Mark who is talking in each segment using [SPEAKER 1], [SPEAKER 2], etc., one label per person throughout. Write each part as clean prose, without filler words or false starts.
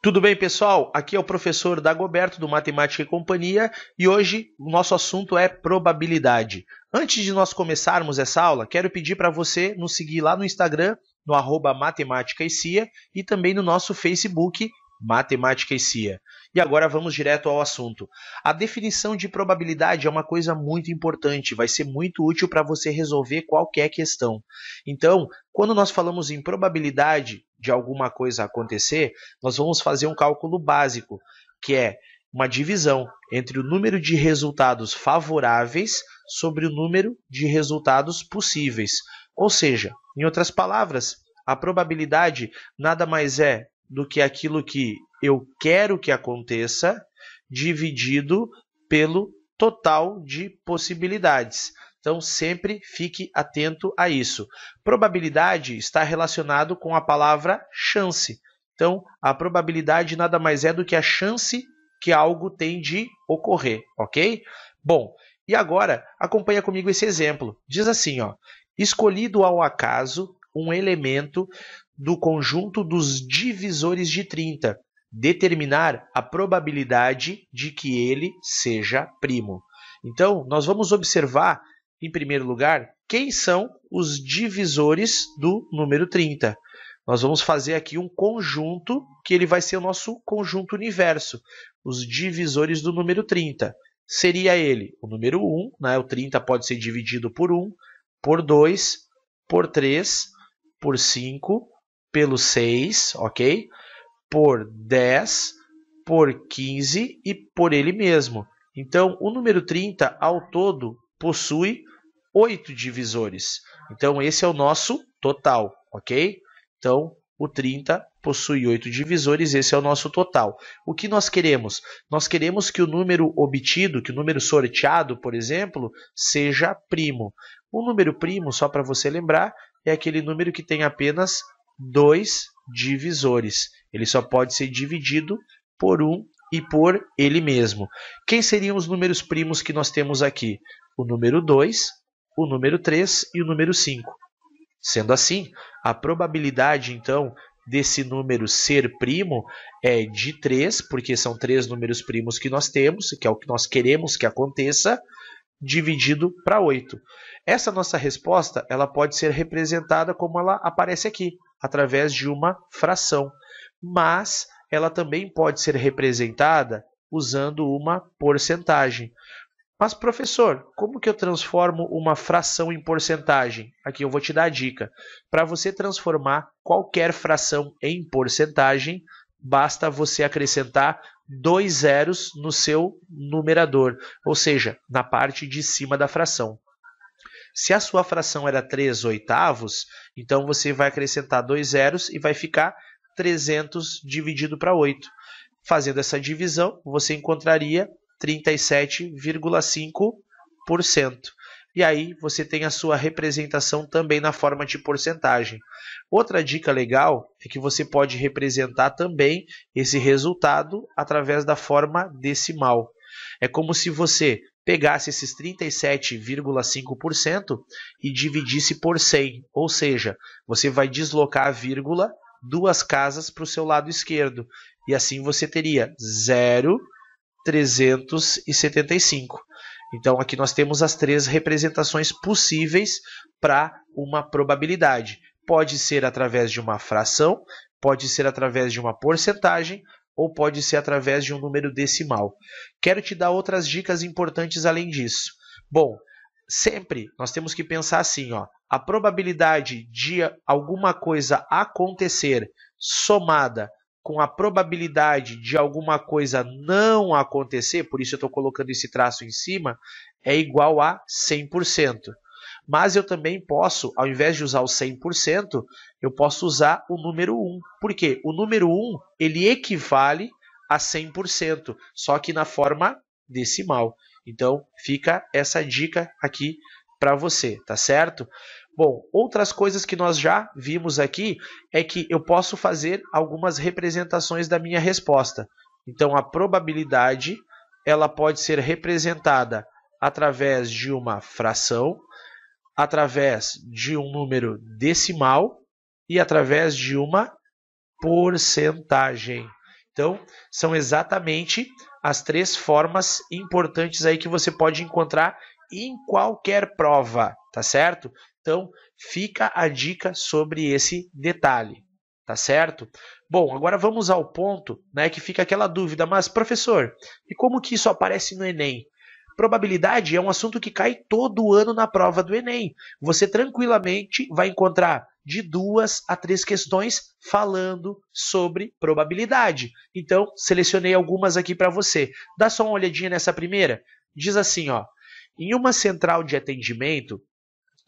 [SPEAKER 1] Tudo bem, pessoal? Aqui é o professor Dagoberto do Matemática e Companhia e hoje o nosso assunto é probabilidade. Antes de nós começarmos essa aula, quero pedir para você nos seguir lá no Instagram, no @Matemática e Cia, e também no nosso Facebook, Matemática e Cia. E agora vamos direto ao assunto. A definição de probabilidade é uma coisa muito importante, vai ser muito útil para você resolver qualquer questão. Então, quando nós falamos em probabilidade de alguma coisa acontecer, nós vamos fazer um cálculo básico, que é uma divisão entre o número de resultados favoráveis sobre o número de resultados possíveis. Ou seja, em outras palavras, a probabilidade nada mais é do que aquilo que eu quero que aconteça dividido pelo total de possibilidades. Então, sempre fique atento a isso. Probabilidade está relacionado com a palavra chance. Então, a probabilidade nada mais é do que a chance que algo tem de ocorrer, ok? Bom, e agora, acompanha comigo esse exemplo. Diz assim, ó, escolhido ao acaso um elemento do conjunto dos divisores de 30, determinar a probabilidade de que ele seja primo. Então, nós vamos observar, em primeiro lugar, quem são os divisores do número 30. Nós vamos fazer aqui um conjunto, que ele vai ser o nosso conjunto universo. Os divisores do número 30. Seria ele o número 1, né? O 30 pode ser dividido por 1, por 2, por 3, por 5, pelo 6, ok? Por 10, por 15 e por ele mesmo. Então, o número 30, ao todo, possui 8 divisores. Então, esse é o nosso total, ok? Então, o 30 possui 8 divisores, esse é o nosso total. O que nós queremos? Nós queremos que o número obtido, que o número sorteado, por exemplo, seja primo. O número primo, só para você lembrar, é aquele número que tem apenas 2 divisores. Ele só pode ser dividido por 1 e por ele mesmo. Quem seriam os números primos que nós temos aqui? O número 2, o número 3 e o número 5. Sendo assim, a probabilidade, então, desse número ser primo é de 3, porque são 3 números primos que nós temos, que é o que nós queremos que aconteça, dividido para 8. Essa nossa resposta ela pode ser representada como ela aparece aqui, através de uma fração. Mas ela também pode ser representada usando uma porcentagem. Mas, professor, como que eu transformo uma fração em porcentagem? Aqui eu vou te dar a dica. Para você transformar qualquer fração em porcentagem, basta você acrescentar 2 zeros no seu numerador, ou seja, na parte de cima da fração. Se a sua fração era 3 oitavos, então você vai acrescentar 2 zeros e vai ficar 300 dividido para 8. Fazendo essa divisão, você encontraria 37,5%. E aí você tem a sua representação também na forma de porcentagem. Outra dica legal é que você pode representar também esse resultado através da forma decimal. É como se você pegasse esses 37,5% e dividisse por 100, ou seja, você vai deslocar a vírgula 2 casas para o seu lado esquerdo. E assim você teria 0,375. Então, aqui nós temos as 3 representações possíveis para uma probabilidade. Pode ser através de uma fração, pode ser através de uma porcentagem, ou pode ser através de um número decimal. Quero te dar outras dicas importantes além disso. Bom, sempre nós temos que pensar assim, ó, a probabilidade de alguma coisa acontecer somada com a probabilidade de alguma coisa não acontecer, por isso eu estou colocando esse traço em cima, é igual a 100%. Mas eu também posso, ao invés de usar o 100%, eu posso usar o número 1. Por quê? O número 1 ele equivale a 100%, só que na forma decimal. Então, fica essa dica aqui para você, tá certo? Bom, outras coisas que nós já vimos aqui é que eu posso fazer algumas representações da minha resposta. Então, a probabilidade ela pode ser representada através de uma fração, através de um número decimal e através de uma porcentagem. Então, são exatamente as 3 formas importantes aí que você pode encontrar em qualquer prova, tá certo? Então, fica a dica sobre esse detalhe, tá certo? Bom, agora vamos ao ponto, né, que fica aquela dúvida, mas professor, e como que isso aparece no Enem? Probabilidade é um assunto que cai todo ano na prova do Enem. Você tranquilamente vai encontrar de 2 a 3 questões falando sobre probabilidade. Então, selecionei algumas aqui para você. Dá só uma olhadinha nessa primeira. Diz assim, ó: em uma central de atendimento,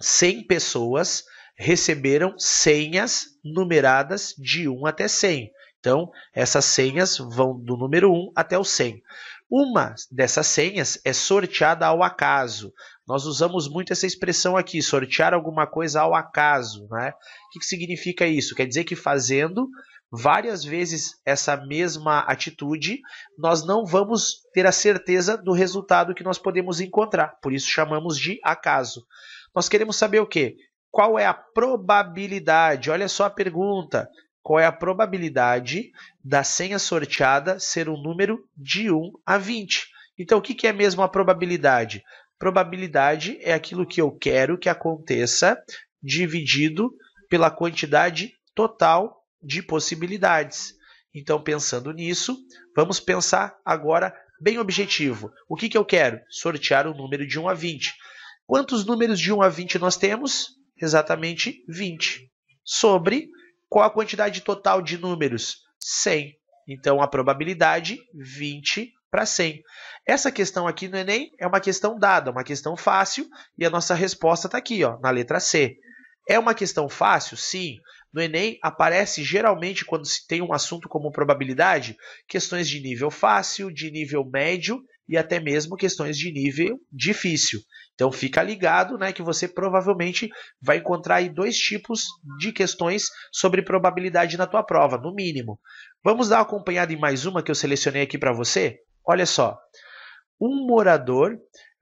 [SPEAKER 1] 100 pessoas receberam senhas numeradas de 1 até 100. Então, essas senhas vão do número 1 até o 100. Uma dessas senhas é sorteada ao acaso. Nós usamos muito essa expressão aqui, sortear alguma coisa ao acaso, né? O que significa isso? Quer dizer que fazendo várias vezes essa mesma atitude, nós não vamos ter a certeza do resultado que nós podemos encontrar. Por isso chamamos de acaso. Nós queremos saber o quê? Qual é a probabilidade? Olha só a pergunta. Qual é a probabilidade da senha sorteada ser um número de 1 a 20? Então, o que é mesmo a probabilidade? Probabilidade é aquilo que eu quero que aconteça dividido pela quantidade total de possibilidades. Então, pensando nisso, vamos pensar agora bem objetivo. O que eu quero? Sortear um número de 1 a 20. Quantos números de 1 a 20 nós temos? Exatamente 20. Sobre qual a quantidade total de números? 100. Então, a probabilidade, 20 para 100. Essa questão aqui no Enem é uma questão dada, uma questão fácil, e a nossa resposta está aqui, ó, na letra C. É uma questão fácil? Sim. No Enem aparece geralmente, quando se tem um assunto como probabilidade, questões de nível fácil, de nível médio e até mesmo questões de nível difícil. Então fica ligado, né, que você provavelmente vai encontrar aí 2 tipos de questões sobre probabilidade na tua prova, no mínimo. Vamos dar uma acompanhada em mais uma que eu selecionei aqui para você? Olha só. Um morador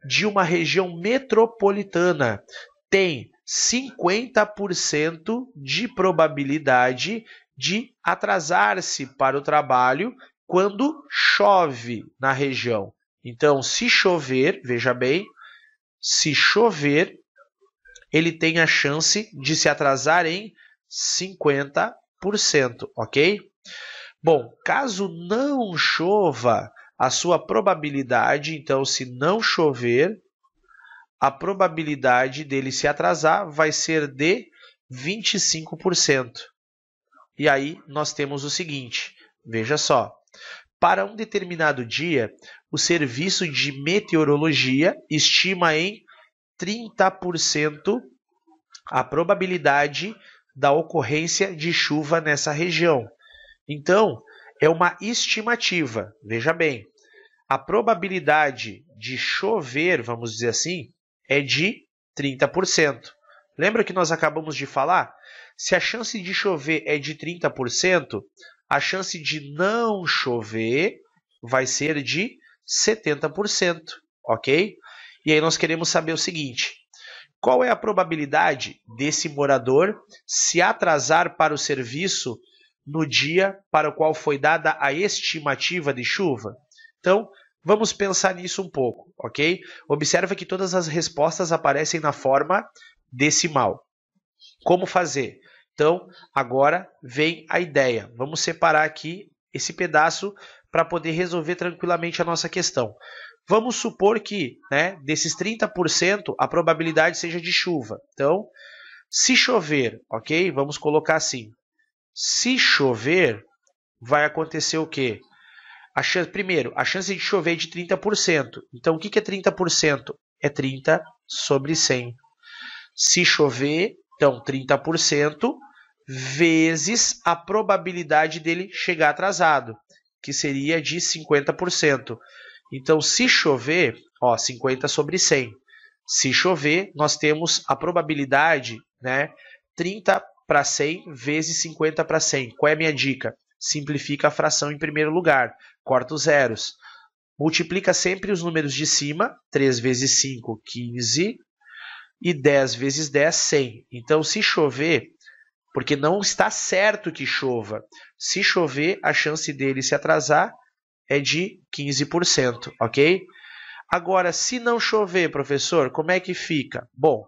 [SPEAKER 1] de uma região metropolitana tem 50% de probabilidade de atrasar-se para o trabalho quando chove na região. Então, se chover, veja bem, se chover, ele tem a chance de se atrasar em 50%, ok? Bom, caso não chova, a sua probabilidade, então, se não chover, a probabilidade dele se atrasar vai ser de 25%. E aí nós temos o seguinte, veja só. Para um determinado dia, o serviço de meteorologia estima em 30% a probabilidade da ocorrência de chuva nessa região. Então, é uma estimativa. Veja bem, a probabilidade de chover, vamos dizer assim, é de 30%. Lembra que nós acabamos de falar? Se a chance de chover é de 30%, a chance de não chover vai ser de 70%, ok? E aí nós queremos saber o seguinte: qual é a probabilidade desse morador se atrasar para o serviço no dia para o qual foi dada a estimativa de chuva? Então, vamos pensar nisso um pouco, ok? Observa que todas as respostas aparecem na forma decimal. Como fazer? Então, agora vem a ideia. Vamos separar aqui esse pedaço para poder resolver tranquilamente a nossa questão. Vamos supor que, né, desses 30%, a probabilidade seja de chuva. Então, se chover, ok? Vamos colocar assim. Se chover, vai acontecer o quê? Primeiro, a chance de chover é de 30%. Então, o que é 30%? É 30 sobre 100. Se chover, então 30% vezes a probabilidade dele chegar atrasado, que seria de 50%. Então, se chover, ó, 50 sobre 100. Se chover, nós temos a probabilidade, né, 30 para 100 vezes 50 para 100. Qual é a minha dica? Simplifica a fração em primeiro lugar, corta os zeros. Multiplica sempre os números de cima, 3 vezes 5, 15, e 10 vezes 10, 100. Então, se chover, porque não está certo que chova. Se chover, a chance dele se atrasar é de 15%, ok? Agora, se não chover, professor, como é que fica? Bom,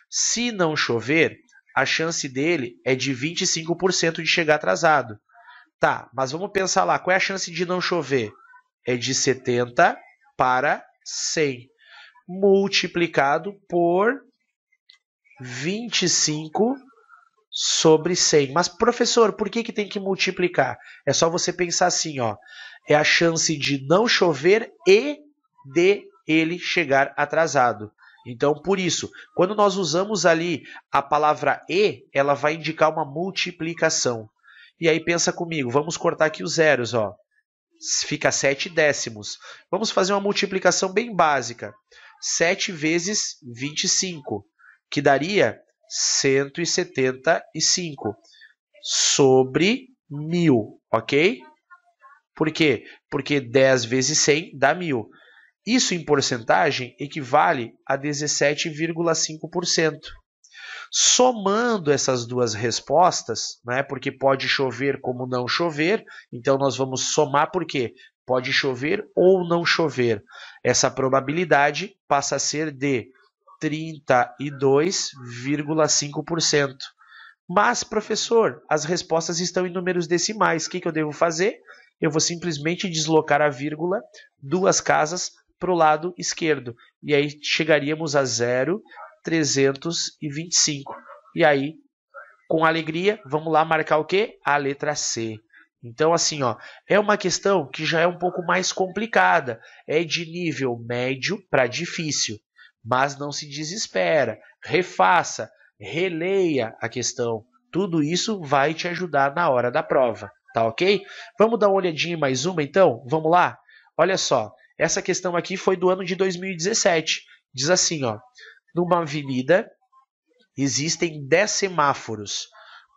[SPEAKER 1] se não chover, a chance dele é de 25% de chegar atrasado. Tá, mas vamos pensar lá, qual é a chance de não chover? É de 70 para 100, multiplicado por 25 sobre 100. Mas, professor, por que tem que multiplicar? É só você pensar assim, ó. É a chance de não chover e de ele chegar atrasado. Então, por isso, quando nós usamos ali a palavra e, ela vai indicar uma multiplicação. E aí pensa comigo, vamos cortar aqui os zeros, ó. Fica 7 décimos. Vamos fazer uma multiplicação bem básica. 7 vezes 25, que daria 175 sobre 1000, ok? Por quê? Porque 10 vezes 100 dá 1000. Isso em porcentagem equivale a 17,5%. Somando essas duas respostas, né, porque pode chover como não chover, então nós vamos somar porque pode chover ou não chover. Essa probabilidade passa a ser de 32,5%. Mas, professor, as respostas estão em números decimais. O que eu devo fazer? Eu vou simplesmente deslocar a vírgula 2 casas para o lado esquerdo. E aí chegaríamos a 0,325. E aí, com alegria, vamos lá marcar o quê? A letra C. Então, assim, ó, é uma questão que já é um pouco mais complicada. É de nível médio para difícil. Mas não se desespera. Refaça, releia a questão. Tudo isso vai te ajudar na hora da prova. Tá ok? Vamos dar uma olhadinha em mais uma, então? Vamos lá? Olha só. Essa questão aqui foi do ano de 2017. Diz assim, ó. Numa avenida existem 10 semáforos.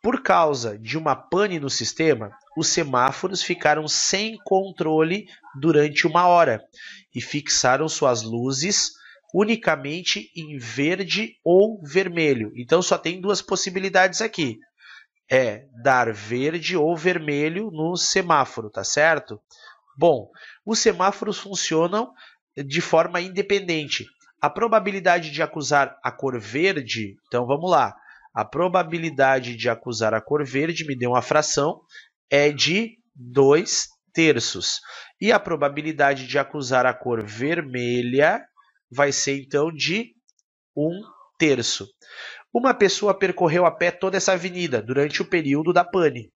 [SPEAKER 1] Por causa de uma pane no sistema, os semáforos ficaram sem controle durante 1 hora e fixaram suas luzes unicamente em verde ou vermelho. Então só tem duas possibilidades aqui. É dar verde ou vermelho no semáforo, tá certo? Bom, os semáforos funcionam de forma independente. A probabilidade de acusar a cor verde, então vamos lá. A probabilidade de acusar a cor verde, me deu uma fração, é de 2/3. E a probabilidade de acusar a cor vermelha vai ser então de 1/3. Uma pessoa percorreu a pé toda essa avenida durante o período da pane,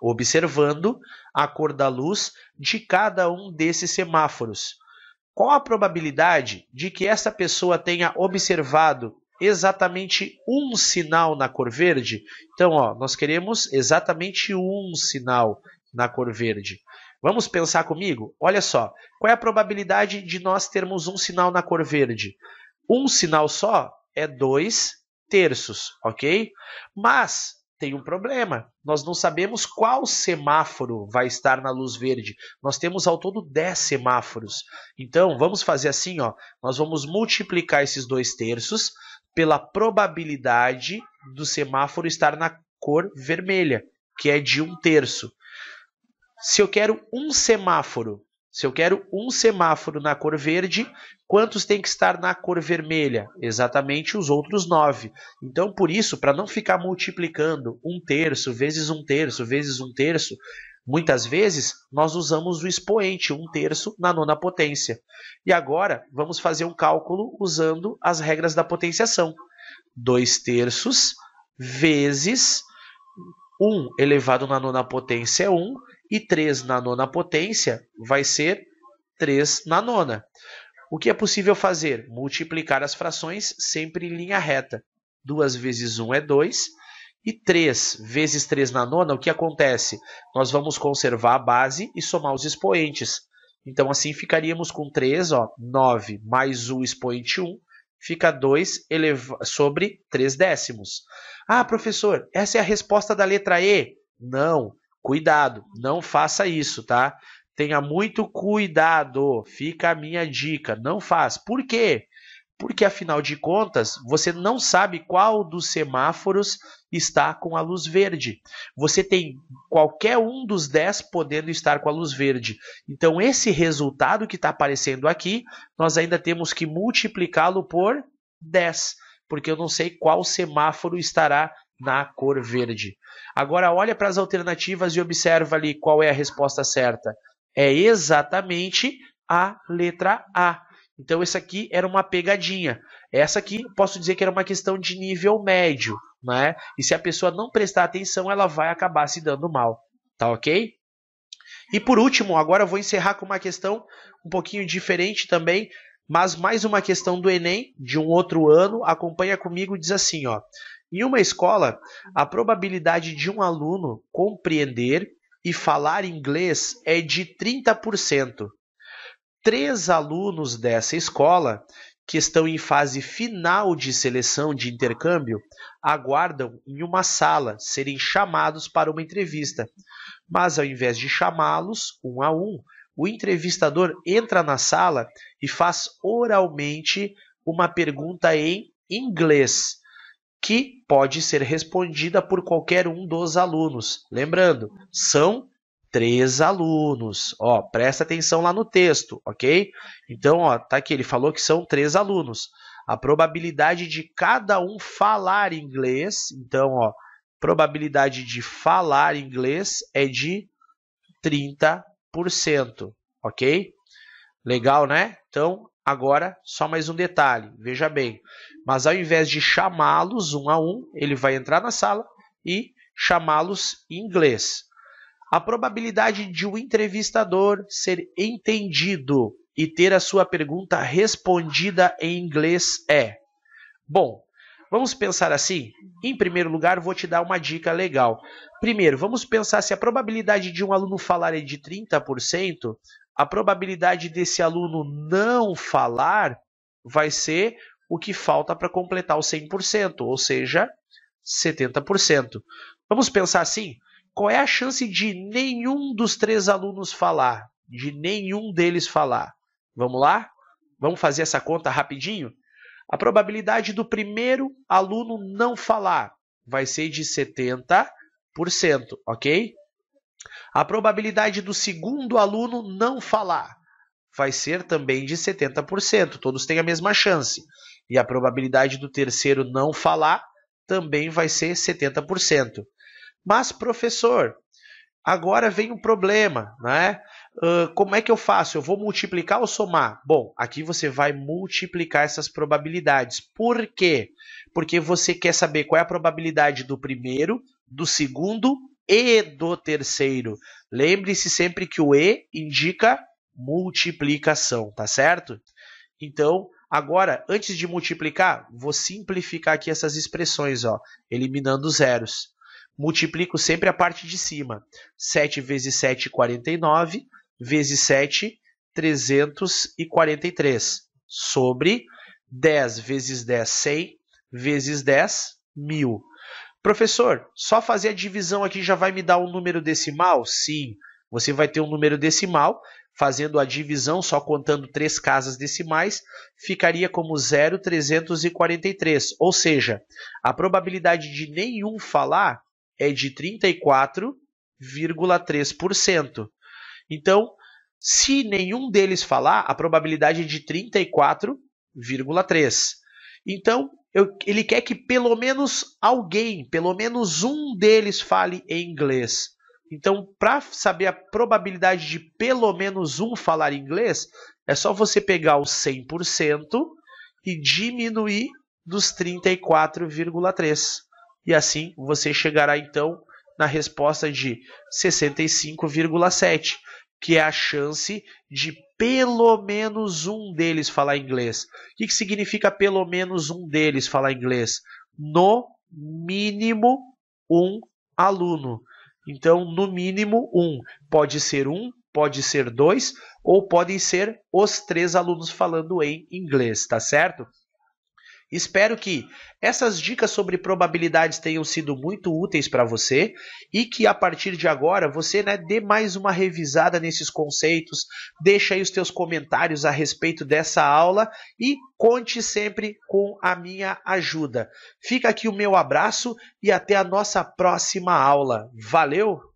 [SPEAKER 1] observando a cor da luz de cada um desses semáforos. Qual a probabilidade de que essa pessoa tenha observado exatamente um sinal na cor verde? Então, ó, nós queremos exatamente um sinal na cor verde. Vamos pensar comigo? Olha só, qual é a probabilidade de nós termos um sinal na cor verde? Um sinal só é 2/3, ok? Mas tem um problema. Nós não sabemos qual semáforo vai estar na luz verde. Nós temos ao todo 10 semáforos. Então, vamos fazer assim, ó. Nós vamos multiplicar esses 2/3 pela probabilidade do semáforo estar na cor vermelha, que é de 1/3. Se eu quero um semáforo na cor verde, quantos tem que estar na cor vermelha? Exatamente os outros 9. Então, por isso, para não ficar multiplicando 1/3 vezes 1/3 vezes 1/3, muitas vezes nós usamos o expoente 1/3 na nona potência. E agora, vamos fazer um cálculo usando as regras da potenciação. 2/3 vezes 1 elevado na nona potência é 1, e 3 na nona potência vai ser 3 na nona. O que é possível fazer? Multiplicar as frações sempre em linha reta. 2 vezes 1 é 2, e 3 vezes 3 na nona, o que acontece? Nós vamos conservar a base e somar os expoentes. Então, assim ficaríamos com 3, ó, 9 mais o expoente 1, fica 2 sobre 3 décimos. Ah, professor, essa é a resposta da letra E? Não. Cuidado, não faça isso, tá? Tenha muito cuidado, fica a minha dica, não faz. Por quê? Porque, afinal de contas, você não sabe qual dos semáforos está com a luz verde. Você tem qualquer um dos 10 podendo estar com a luz verde. Então, esse resultado que está aparecendo aqui, nós ainda temos que multiplicá-lo por 10, porque eu não sei qual semáforo estará na cor verde. Agora, olha para as alternativas e observa ali qual é a resposta certa. É exatamente a letra A. Então, essa aqui era uma pegadinha. Essa aqui, posso dizer que era uma questão de nível médio, né? E se a pessoa não prestar atenção, ela vai acabar se dando mal, tá ok? E por último, agora eu vou encerrar com uma questão um pouquinho diferente também, mas mais uma questão do Enem, de um outro ano. Acompanha comigo, diz assim, ó. Em uma escola, a probabilidade de um aluno compreender e falar inglês é de 30%. 3 alunos dessa escola, que estão em fase final de seleção de intercâmbio, aguardam em uma sala serem chamados para uma entrevista. Mas, ao invés de chamá-los um a um, o entrevistador entra na sala e faz oralmente uma pergunta em inglês, que pode ser respondida por qualquer um dos alunos. Lembrando, são 3 alunos. Ó, presta atenção lá no texto, ok? Então, ó, tá aqui, ele falou que são 3 alunos. A probabilidade de cada um falar inglês, então, ó, probabilidade de falar inglês é de 30%, ok? Legal, né? Então, agora, só mais um detalhe, veja bem. Mas ao invés de chamá-los um a um, ele vai entrar na sala e chamá-los em inglês. A probabilidade de um entrevistador ser entendido e ter a sua pergunta respondida em inglês é... Bom, vamos pensar assim? Em primeiro lugar, vou te dar uma dica legal. Primeiro, vamos pensar se a probabilidade de um aluno falar é de 30%, a probabilidade desse aluno não falar vai ser o que falta para completar o 100%, ou seja, 70%. Vamos pensar assim? Qual é a chance de nenhum dos 3 alunos falar? De nenhum deles falar? Vamos lá? Vamos fazer essa conta rapidinho? A probabilidade do primeiro aluno não falar vai ser de 70%, ok? A probabilidade do segundo aluno não falar vai ser também de 70%. Todos têm a mesma chance. E a probabilidade do terceiro não falar também vai ser 70%. Mas, professor, agora vem um problema, né? Como é que eu faço? Eu vou multiplicar ou somar? Bom, aqui você vai multiplicar essas probabilidades. Por quê? Porque você quer saber qual é a probabilidade do primeiro, do segundo e do terceiro. Lembre-se sempre que o E indica multiplicação, tá certo? Então, agora, antes de multiplicar, vou simplificar aqui essas expressões, ó, eliminando zeros. Multiplico sempre a parte de cima. 7 vezes 7, 49, vezes 7, 343. Sobre 10 vezes 10, 100, vezes 10, 1000. Professor, só fazer a divisão aqui já vai me dar um número decimal? Sim, você vai ter um número decimal. Fazendo a divisão, só contando 3 casas decimais, ficaria como 0,343. Ou seja, a probabilidade de nenhum falar é de 34,3%. Então, se nenhum deles falar, a probabilidade é de 34,3%. Então, ele quer que pelo menos alguém, pelo menos um deles fale em inglês. Então, para saber a probabilidade de pelo menos um falar inglês, é só você pegar o 100% e diminuir dos 34,3%. E assim você chegará então na resposta de 65,7%, que é a chance de pelo menos um deles falar inglês. O que significa pelo menos um deles falar inglês? No mínimo um aluno. Então, no mínimo um. Pode ser 2, ou podem ser os 3 alunos falando em inglês, tá certo? Espero que essas dicas sobre probabilidades tenham sido muito úteis para você e que a partir de agora você, dê mais uma revisada nesses conceitos, deixa aí os teus comentários a respeito dessa aula e conte sempre com a minha ajuda. Fica aqui o meu abraço e até a nossa próxima aula. Valeu!